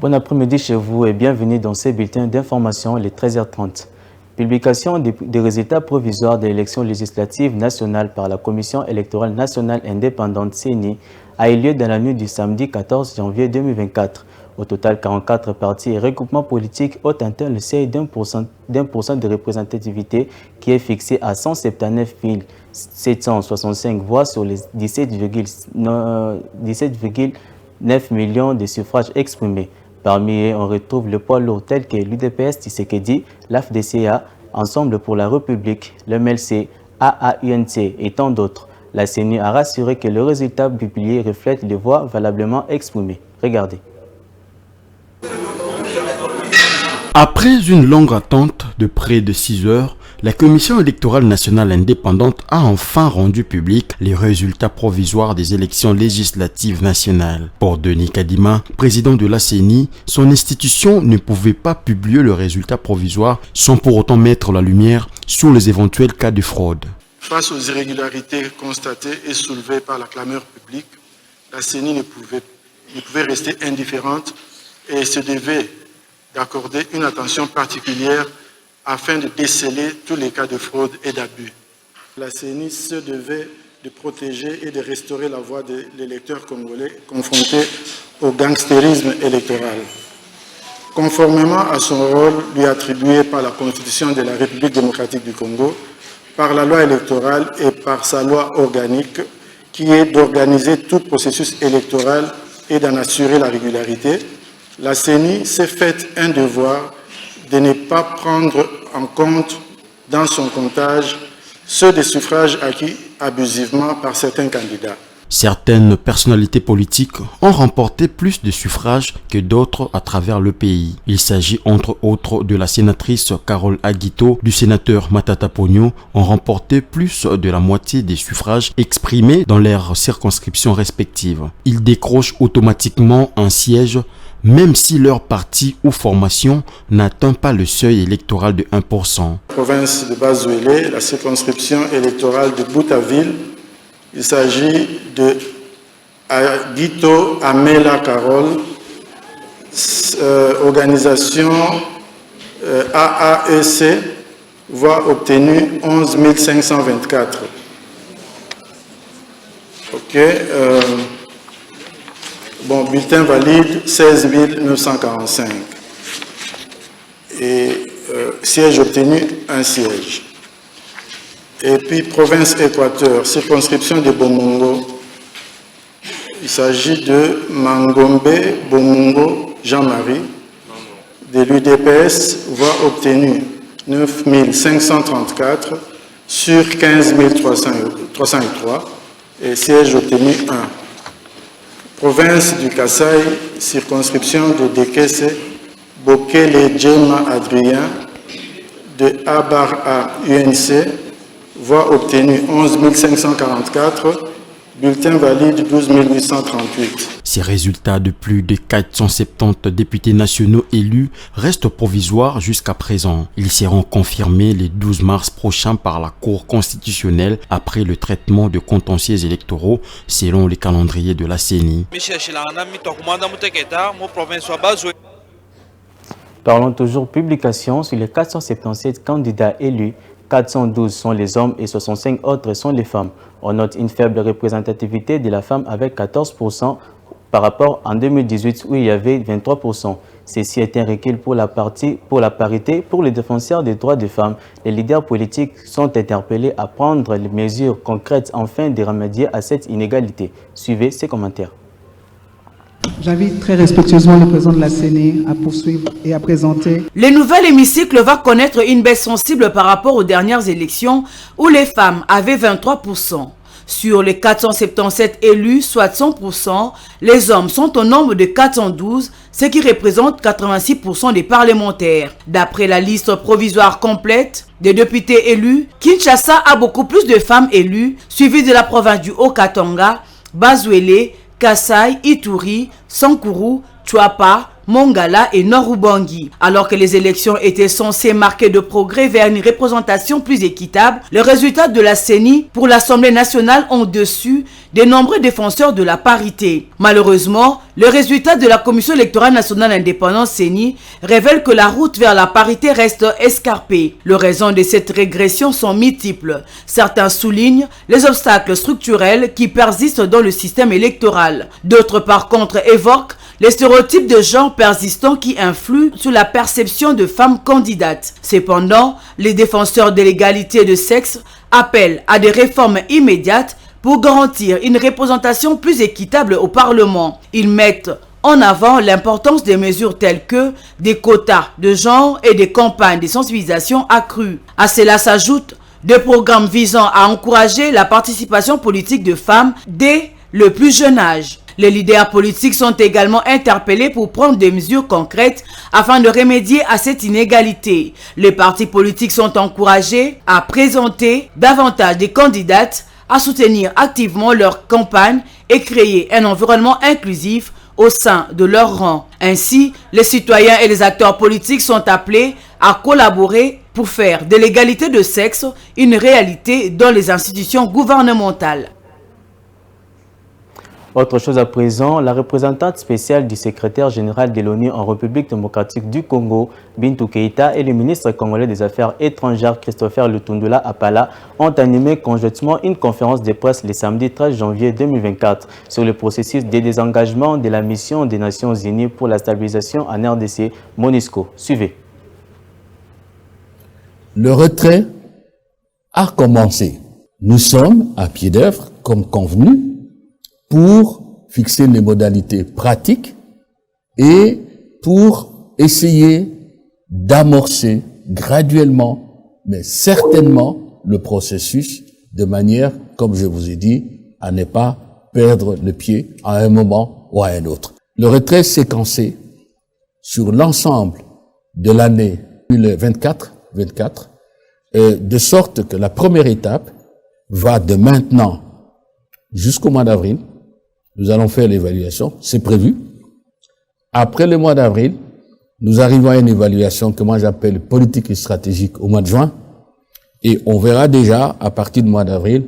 Bon après-midi chez vous et bienvenue dans ces bulletins d'information, les 13h30. Publication des résultats provisoires de l'élection législative nationale par la Commission électorale nationale indépendante CENI a eu lieu dans la nuit du samedi 14 janvier 2024. Au total, 44 partis et regroupements politiques ont atteint le seuil d'1% de représentativité qui est fixé à 179 765 voix sur les 17,9 millions de suffrages exprimés. Parmi eux, on retrouve le poids lourd tel que l'UDPS Tshisekedi, l'AFDCA, Ensemble pour la République, le MLC, AAUNC et tant d'autres. La CENI a rassuré que le résultat publié reflète les voix valablement exprimées. Regardez. Après une longue attente de près de 6 heures, la Commission électorale nationale indépendante a enfin rendu public les résultats provisoires des élections législatives nationales. Pour Denis Kadima, président de la CENI, son institution ne pouvait pas publier le résultat provisoire sans pour autant mettre la lumière sur les éventuels cas de fraude. Face aux irrégularités constatées et soulevées par la clameur publique, la CENI ne pouvait rester indifférente et se devait d'accorder une attention particulière afin de déceler tous les cas de fraude et d'abus. La CENI se devait de protéger et de restaurer la voix de l'électeur congolais confronté au gangstérisme électoral. Conformément à son rôle lui attribué par la Constitution de la République démocratique du Congo, par la loi électorale et par sa loi organique, qui est d'organiser tout processus électoral et d'en assurer la régularité, la CENI s'est faite un devoir de ne pas prendre en compte dans son comptage ceux des suffrages acquis abusivement par certains candidats. Certaines personnalités politiques ont remporté plus de suffrages que d'autres à travers le pays. Il s'agit entre autres de la sénatrice Carole Aguito, du sénateur Matata Pogno, ont remporté plus de la moitié des suffrages exprimés dans leurs circonscriptions respectives. Ils décrochent automatiquement un siège même si leur parti ou formation n'atteint pas le seuil électoral de 1%. Province de Bazouélé, la circonscription électorale de Boutaville, il s'agit de Aguito Amela Carole, organisation AAEC, voix obtenue 11 524. Ok. Bulletin valide 16 945. Et siège obtenu, un siège. Et puis, province Équateur, circonscription de Bomongo. Il s'agit de Mangombe Bomongo Jean-Marie, de l'UDPS, voix obtenue 9 534 sur 15 303 et siège obtenu 1. Province du Kasaï, circonscription de Dekese, Bokele Djema Adrien, de Abar UNC, voix obtenue 11 544, bulletin valide 12 838. Ces résultats de plus de 470 députés nationaux élus restent provisoires jusqu'à présent. Ils seront confirmés le 12 mars prochain par la Cour constitutionnelle après le traitement de contentieux électoraux selon le calendrier de la CENI. Parlons toujours publication. Sur les 477 candidats élus, 412 sont les hommes et 65 autres sont les femmes. On note une faible représentativité de la femme avec 14% par rapport en 2018 où il y avait 23%. Ceci est un recul pour la parité. Pour les défenseurs des droits des femmes, les leaders politiques sont interpellés à prendre les mesures concrètes afin de remédier à cette inégalité. Suivez ces commentaires. J'invite très respectueusement le président de la CENI à poursuivre et à présenter. Le nouvel hémicycle va connaître une baisse sensible par rapport aux dernières élections où les femmes avaient 23%. Sur les 477 élus, soit 100%, les hommes sont au nombre de 412, ce qui représente 86% des parlementaires. D'après la liste provisoire complète des députés élus, Kinshasa a beaucoup plus de femmes élues, suivies de la province du Haut-Katanga, Bazouélé, Kasaï, Ituri, Sankuru, Chouapa, Mongala et Nord-Ubangi. Alors que les élections étaient censées marquer de progrès vers une représentation plus équitable, les résultats de la CENI pour l'Assemblée nationale ont déçu de nombreux défenseurs de la parité. Malheureusement, le résultat de la Commission électorale nationale indépendante CENI révèle que la route vers la parité reste escarpée. Les raisons de cette régression sont multiples. Certains soulignent les obstacles structurels qui persistent dans le système électoral. D'autres, par contre, évoquent les stéréotypes de genre persistants qui influent sur la perception de femmes candidates. Cependant, les défenseurs de l'égalité de sexe appellent à des réformes immédiates pour garantir une représentation plus équitable au Parlement. Ils mettent en avant l'importance des mesures telles que des quotas de genre et des campagnes de sensibilisation accrues. À cela s'ajoutent des programmes visant à encourager la participation politique de femmes dès le plus jeune âge. Les leaders politiques sont également interpellés pour prendre des mesures concrètes afin de remédier à cette inégalité. Les partis politiques sont encouragés à présenter davantage des candidates, à soutenir activement leur campagne et créer un environnement inclusif au sein de leur rang. Ainsi, les citoyens et les acteurs politiques sont appelés à collaborer pour faire de l'égalité de sexe une réalité dans les institutions gouvernementales. Autre chose à présent, la représentante spéciale du secrétaire général de l'ONU en République démocratique du Congo, Bintou Keïta, et le ministre congolais des Affaires étrangères, Christopher Lutundula Apala, ont animé conjointement une conférence de presse le samedi 13 janvier 2024 sur le processus de désengagement de la mission des Nations Unies pour la stabilisation en RDC, MONUSCO. Suivez. Le retrait a commencé. Nous sommes à pied d'œuvre, comme convenu, pour fixer les modalités pratiques et pour essayer d'amorcer graduellement, mais certainement, le processus de manière, comme je vous ai dit, à ne pas perdre le pied à un moment ou à un autre. Le retrait séquencé sur l'ensemble de l'année 2024, de sorte que la première étape va de maintenant jusqu'au mois d'avril. Nous allons faire l'évaluation, c'est prévu. Après le mois d'avril, nous arrivons à une évaluation que moi j'appelle politique et stratégique au mois de juin. Et on verra déjà, à partir du mois d'avril,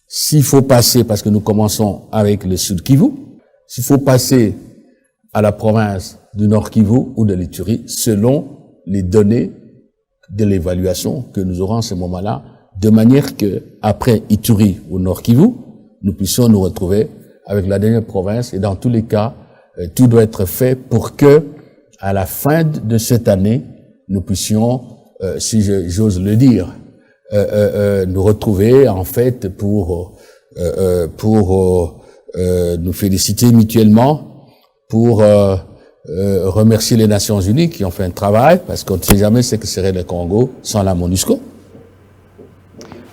s'il faut passer, parce que nous commençons avec le Sud Kivu, s'il faut passer à la province du Nord Kivu ou de l'Ituri, selon les données de l'évaluation que nous aurons à ce moment-là, de manière que, après Ituri ou Nord Kivu, nous puissions nous retrouver avec la dernière province, et dans tous les cas, tout doit être fait pour que, à la fin de cette année, nous puissions, si j'ose le dire, nous retrouver en fait pour nous féliciter mutuellement, pour remercier les Nations Unies qui ont fait un travail, parce qu'on ne sait jamais ce que serait le Congo sans la MONUSCO.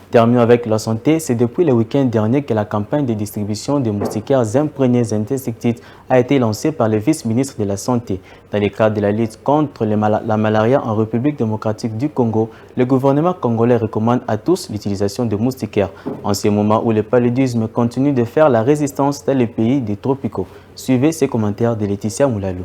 Terminons avec la santé. C'est depuis le week-end dernier que la campagne de distribution des moustiquaires imprégnés d'insecticides a été lancée par le vice-ministre de la Santé. Dans le cadre de la lutte contre la malaria en République démocratique du Congo, le gouvernement congolais recommande à tous l'utilisation de moustiquaires, en ce moment où le paludisme continue de faire la résistance dans les pays des tropicaux. Suivez ces commentaires de Laetitia Moulalou.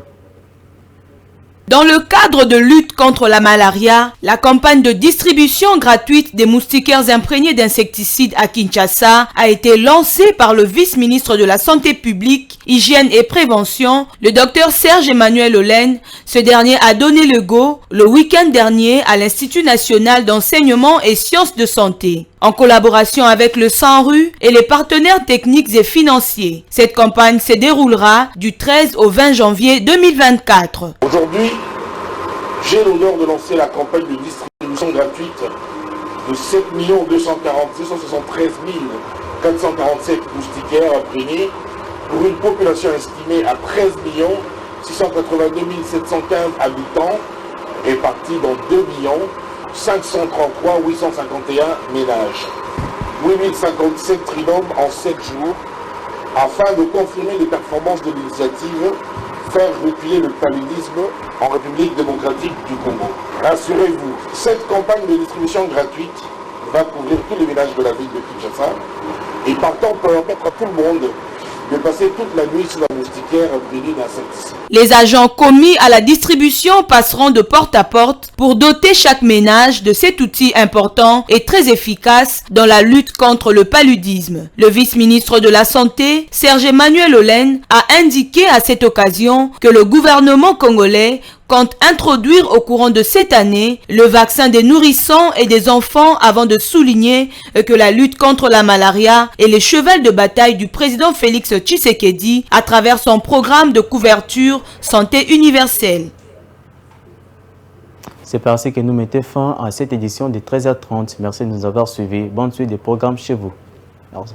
Dans le cadre de lutte contre la malaria, la campagne de distribution gratuite des moustiquaires imprégnés d'insecticides à Kinshasa a été lancée par le vice-ministre de la Santé publique, Hygiène et Prévention, le Dr Serge Emmanuel Olen. Ce dernier a donné le go le week-end dernier à l'Institut national d'enseignement et sciences de santé, en collaboration avec le SANRU et les partenaires techniques et financiers. Cette campagne se déroulera du 13 au 20 janvier 2024. Aujourd'hui, j'ai l'honneur de lancer la campagne de distribution gratuite de 7 273 447 moustiquaires imprégnés pour une population estimée à 13 682 715 habitants répartis dans 2 533 851 ménages. 8057 trinômes en 7 jours afin de confirmer les performances de l'initiative faire reculer le paludisme en République démocratique du Congo. Rassurez-vous, cette campagne de distribution gratuite va couvrir tous les villages de la ville de Kinshasa et partant permettre à tout le monde de passer toute la nuit sous la moustiquaires prévenus d'insecticides. Les agents commis à la distribution passeront de porte à porte pour doter chaque ménage de cet outil important et très efficace dans la lutte contre le paludisme. Le vice-ministre de la Santé, Serge Emmanuel Olen, a indiqué à cette occasion que le gouvernement congolais compte introduire au courant de cette année le vaccin des nourrissons et des enfants avant de souligner que la lutte contre la malaria est le cheval de bataille du président Félix Tshisekedi à travers son programme de couverture santé universelle. C'est parti que nous mettons fin à cette édition de 13h30. Merci de nous avoir suivis. Bonne suite des programmes chez vous. Merci.